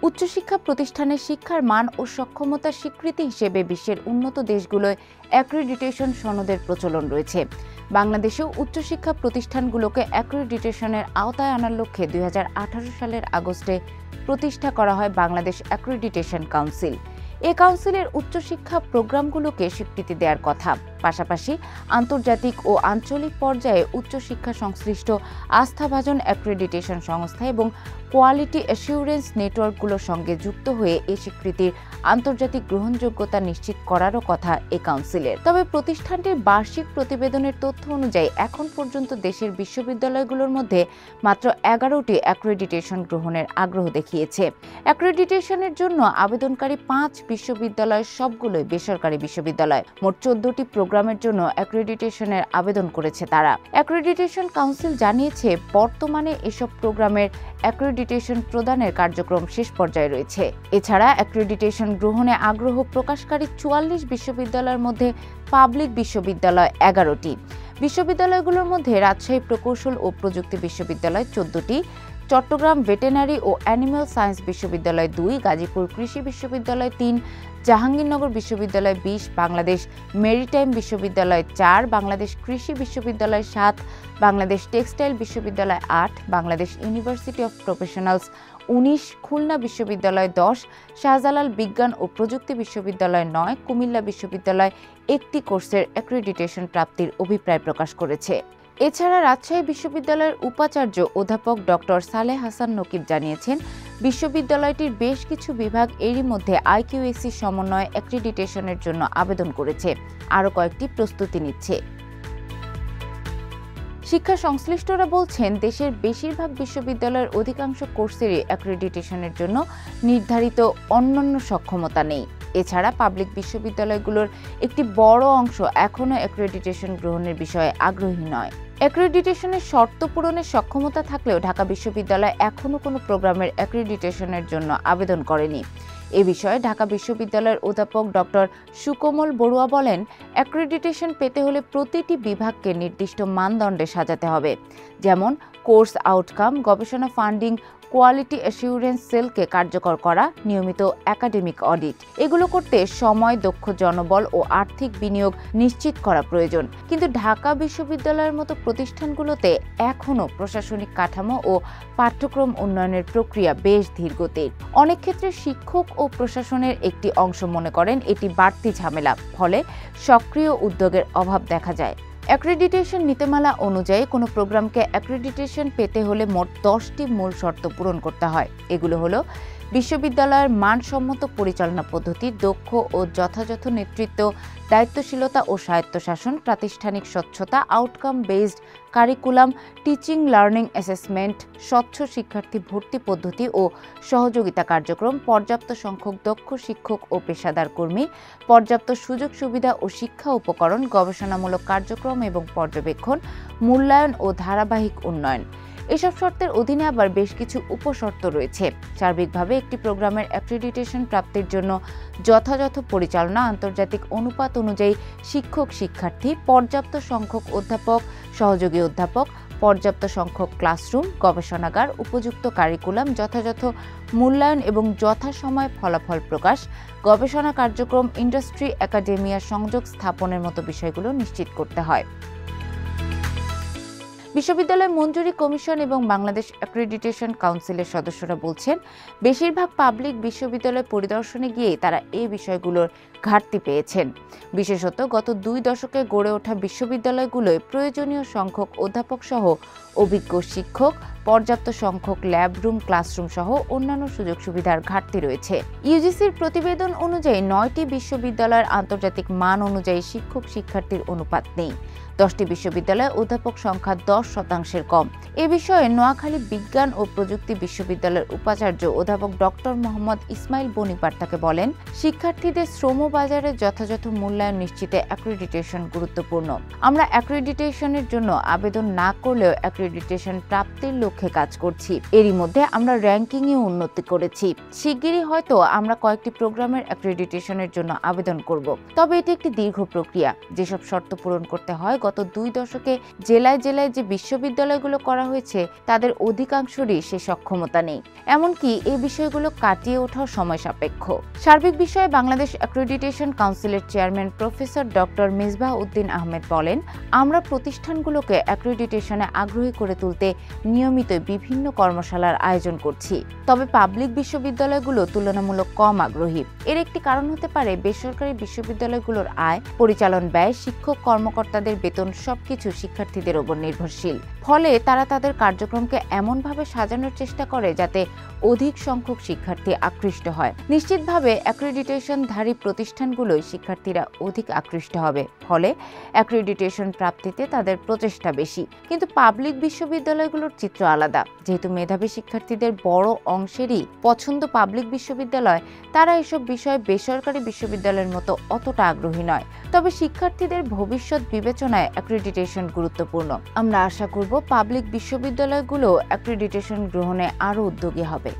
উচ্চশিক্ষা প্রতিষ্ঠানের শিক্ষার মান ও সক্ষমতার স্বীকৃতি হিসেবে বিশ্বের উন্নত দেশগুলোয় অ্যাক্রিডিটেশন সনদের প্রচলন রয়েছে। বাংলাদেশেও উচ্চশিক্ষা প্রতিষ্ঠানগুলোকে অ্যাক্রিডিটেশনের আওতায় আনার লক্ষ্যে 2018 সালের আগস্টে প্রতিষ্ঠা করা হয় বাংলাদেশ অ্যাক্রিডিটেশন কাউন্সিল। এ কাউন্সিলের উচ্চশিক্ষা প্রোগ্রামগুলোকে স্বীকৃতি দেওয়ার কথা, পাশাপাশি আন্তর্জাতিক ও আঞ্চলিক পর্যায়ে উচ্চশিক্ষা সংশ্লিষ্ট আস্থাভাজন অ্যাক্রিডিটেশন সংস্থা এবং কোয়ালিটি অ্যাসিউরেন্স নেটওয়ার্কগুলোর সঙ্গে যুক্ত হয়ে এই স্বীকৃতির আন্তর্জাতিক গ্রহণযোগ্যতা নিশ্চিত করারও কথা এ কাউন্সিলের। তবে প্রতিষ্ঠানটির বার্ষিক প্রতিবেদনের তথ্য অনুযায়ী এখন পর্যন্ত দেশের বিশ্ববিদ্যালয়গুলোর মধ্যে মাত্র 11টি অ্যাক্রিডিটেশন গ্রহণের আগ্রহ দেখিয়েছে। অ্যাক্রিডিটেশনের জন্য আবেদনকারী 5 বিশ্ববিদ্যালয় সবগুলোই বেসরকারি বিশ্ববিদ্যালয়। মোট 14টি প্রোগ্রামের জন্য অ্যাক্রিডিটেশনের আবেদন করেছে তারা। অ্যাক্রিডিটেশন কাউন্সিল জানিয়েছে, বর্তমানে এসব প্রোগ্রামের অ্যাক্রিডিটেশন প্রদানের কার্যক্রম শেষ পর্যায়ে রয়েছে। এছাড়া অ্যাক্রিডিটেশন গ্রহণে আগ্রহ প্রকাশকারী 44 বিশ্ববিদ্যালয়ের মধ্যে পাবলিক বিশ্ববিদ্যালয় 11টি। বিশ্ববিদ্যালয়গুলোর মধ্যে রাজশাহী প্রকৌশল ও প্রযুক্তি বিশ্ববিদ্যালয় 14টি, চট্টগ্রাম ভেটেরিনারি ও অ্যানিম্যাল সায়েন্স বিশ্ববিদ্যালয় 2, গাজীপুর কৃষি বিশ্ববিদ্যালয় 3, জাহাঙ্গীরনগর বিশ্ববিদ্যালয় 20, বাংলাদেশ মেরিটাইম বিশ্ববিদ্যালয় 4, বাংলাদেশ কৃষি বিশ্ববিদ্যালয় 7, বাংলাদেশ টেক্সটাইল বিশ্ববিদ্যালয় 8, Bangladesh university of professionals 19, Khulna বিশ্ববিদ্যালয় 10, শাহজালাল বিজ্ঞান ও প্রযুক্তি বিশ্ববিদ্যালয় 9, কুমিল্লা বিশ্ববিদ্যালয় 1টি কোর্সের অ্যাক্রিডিটেশন প্রাপ্তির অভিপ্রায় প্রকাশ করেছে। এছাড়া রাজশাহী বিশ্ববিদ্যালয়ের উপাচার্য অধ্যাপক ডক্টর সালেহ হাসান নকিব জানিয়েছেন, বিশ্ববিদ্যালয়টির বেশ কিছু বিভাগ এরই মধ্যে IQAC সমন্বয়ে অ্যাক্রিডিটেশনের জন্য আবেদন করেছে, আরও কয়েকটি প্রস্তুতি নিচ্ছে। শিক্ষা সংশ্লিষ্টরা বলছেন, দেশের বেশিরভাগ বিশ্ববিদ্যালয়ের অধিকাংশ কোর্সেরই অ্যাক্রিডিটেশনের জন্য নির্ধারিত অন্যান্য সক্ষমতা নেই। এছাড়া পাবলিক বিশ্ববিদ্যালয়গুলোর একটি বড় অংশ এখনও অ্যাক্রিডিটেশন গ্রহণের বিষয়ে আগ্রহী নয়। অ্যাক্রিডিটেশনের শর্ত পূরণের সক্ষমতা থাকলেও ঢাকা বিশ্ববিদ্যালয় এখনও কোনো প্রোগ্রামের অ্যাক্রিডিটেশনের জন্য আবেদন করেনি। এ বিষয়ে ঢাকা বিশ্ববিদ্যালয়ের অধ্যাপক ডক্টর সুকোমল বড়ুয়া বলেন, অ্যাক্রিডিটেশন পেতে হলে প্রতিটি বিভাগকে নির্দিষ্ট মানদণ্ডে সাজাতে হবে, যেমন কোর্স আউটকাম, গবেষণা ফান্ডিং, কোয়ালিটি অ্যাসিউরেন্স সেলকে কার্যকর করা, নিয়মিত একাডেমিক অডিট। এগুলো করতে সময়, দক্ষ জনবল ও আর্থিক বিনিয়োগ নিশ্চিত করা প্রয়োজন। কিন্তু ঢাকা বিশ্ববিদ্যালয়ের মতো প্রতিষ্ঠানগুলোতে এখনও প্রশাসনিক কাঠামো ও পাঠ্যক্রম উন্নয়নের প্রক্রিয়া বেশ ধীরগতির। অনেক ক্ষেত্রে শিক্ষক ও প্রশাসনের একটি অংশ মনে করেন এটি বাড়তি ঝামেলা, ফলে সক্রিয় উদ্যোগের অভাব দেখা যায়। অ্যাক্রিডিটেশন নীতিমালা অনুযায়ী কোনো প্রোগ্রামকে অ্যাক্রিডিটেশন পেতে হলে মোট 10টি মূল শর্ত পূরণ করতে হয়। এগুলো হলো বিশ্ববিদ্যালয়ের মানসম্মত পরিচালনা পদ্ধতি, দক্ষ ও যথাযথ নেতৃত্ব, দায়িত্বশীলতা ও স্বায়ত্তশাসন, প্রাতিষ্ঠানিক স্বচ্ছতা, outcome based curriculum, teaching learning assessment, স্বচ্ছ শিক্ষার্থী ভর্তি পদ্ধতি ও সহযোগিতা কার্যক্রম, পর্যাপ্ত সংখ্যক দক্ষ শিক্ষক ও পেশাদার কর্মী, পর্যাপ্ত সুযোগ সুবিধা ও শিক্ষা উপকরণ, গবেষণামূলক কার্যক্রম এবং পর্যবেক্ষণ, মূল্যায়ন ও ধারাবাহিক উন্নয়ন। এসব শর্তের অধীনে আবার বেশ কিছু উপশর্ত রয়েছে। সার্বিকভাবে একটি প্রোগ্রামের অ্যাক্রিডিটেশন প্রাপ্তির জন্য যথাযথ পরিচালনা, আন্তর্জাতিক অনুপাত অনুযায়ী শিক্ষক শিক্ষার্থী, পর্যাপ্ত সংখ্যক অধ্যাপক, সহযোগী অধ্যাপক, পর্যাপ্ত সংখ্যক ক্লাসরুম, গবেষণাগার, উপযুক্ত কারিকুলাম, যথাযথ মূল্যায়ন এবং যথাসময়ে ফলাফল প্রকাশ, গবেষণা কার্যক্রম, ইন্ডাস্ট্রি একাডেমিয়া সংযোগ স্থাপনের মতো বিষয়গুলো নিশ্চিত করতে হয়। বিশ্ববিদ্যালয় মঞ্জুরি কমিশন এবং বাংলাদেশ অ্যাক্রিডিটেশন কাউন্সিলের সদস্যরা বলছেন, বেশিরভাগ পাবলিক বিশ্ববিদ্যালয় পরিদর্শনে গিয়ে তারা এই বিষয়গুলোর ঘাটতি পেয়েছেন। বিশেষত গত 2 দশকে গড়ে ওঠা বিশ্ববিদ্যালয়গুলোয় প্রয়োজনীয় সংখ্যক অধ্যাপক সহ অভিজ্ঞ শিক্ষক, পর্যাপ্ত সংখ্যক ল্যাব রুম, ক্লাসরুম সহ অন্যান্য সুযোগ সুবিধার ঘাটতি রয়েছে। ইউজিসির প্রতিবেদন অনুযায়ী 9টি বিশ্ববিদ্যালয়ের আন্তর্জাতিক মান অনুযায়ী শিক্ষক শিক্ষার্থীর অনুপাত নেই। 10টি বিশ্ববিদ্যালয়ে অধ্যাপক সংখ্যা 10% কম। এ বিষয়ে নোয়াখালী বিজ্ঞান ও প্রযুক্তি বিশ্ববিদ্যালয়ের উপাচার্য অধ্যাপক ডক্টর মোহাম্মদ ইসমাইল বনিপাট্টাকে বলেন, শিক্ষার্থীদের শ্রমবাজারে যথাযথ মূল্যায়ন নিশ্চিতে অ্যাক্রিডিটেশন গুরুত্বপূর্ণ। আমরা অ্যাক্রিডিটেশনের জন্য আবেদন না করলেও অ্যাক্রিডিটেশন প্রাপ্তির লক্ষ্যে কাজ করছি। এরই মধ্যে আমরা র্যাঙ্কিংয়ে উন্নতি করেছি। শিগগিরই হয়তো আমরা কয়েকটি প্রোগ্রামের অ্যাক্রিডিটেশনের জন্য আবেদন করব। তবে এটি একটি দীর্ঘ প্রক্রিয়া। যেসব শর্ত পূরণ করতে হয় গত 2 দশকে জেলায় জেলায় যে বিশ্ববিদ্যালয়গুলো করা হয়েছে তাদের অধিকাংশেরই সে সক্ষমতা নেই। এমনকি এই বিষয়গুলো কাটিয়ে ওঠাও সময় সাপেক্ষ। সার্বিক বিষয়ে বাংলাদেশ অ্যাক্রেডিটেশন কাউন্সিলের chairman professor doctor Misbah Uddin Ahmed বলেন, আমরা প্রতিষ্ঠানগুলোকে অ্যাক্রেডিটেশনে আগ্রহী করে তুলতে নিয়মিত বিভিন্ন কর্মশালার আয়োজন করছি। তবে পাবলিক বিশ্ববিদ্যালয়গুলো তুলনামূলক কম আগ্রহী। এর একটি কারণ হতে পারে বেসরকারি বিশ্ববিদ্যালয়গুলোর আয়, পরিচালন ব্যয়, শিক্ষক কর্মকর্তাদের বেতন সবকিছু শিক্ষার্থীদের উপর নির্ভরশীল। ফলে তারা তাদের কার্যক্রমকে এমনভাবে সাজানোর চেষ্টা করে যাতে অধিক সংখ্যক শিক্ষার্থী আকৃষ্ট হয়। নিশ্চিতভাবে অ্যাক্রেডিটেশনধারী প্রতিষ্ঠানগুলোই শিক্ষার্থীরা অধিক আকৃষ্ট হবে, ফলে অ্যাক্রেডিটেশন প্রাপ্তিতে তাদের প্রচেষ্টা বেশি। কিন্তু পাবলিক বিশ্ববিদ্যালয়গুলোর চিত্র আলাদা। যেহেতু মেধাবী শিক্ষার্থীদের বড় অংশেরই পছন্দ পাবলিক বিশ্ববিদ্যালয়, তারা এসব বিষয়ে বেসরকারি বিশ্ববিদ্যালয়ের মতো অতটা আগ্রহী নয়। তবে শিক্ষার্থীদের ভবিষ্যৎ বিবেচনায় অ্যাক্রেডিটেশন গুরুত্বপূর্ণ। আমরা আশা করব পাবলিক বিশ্ববিদ্যালয়গুলো অ্যাক্রেডিটেশন গ্রহণে আরও উদ্যোগী হবে।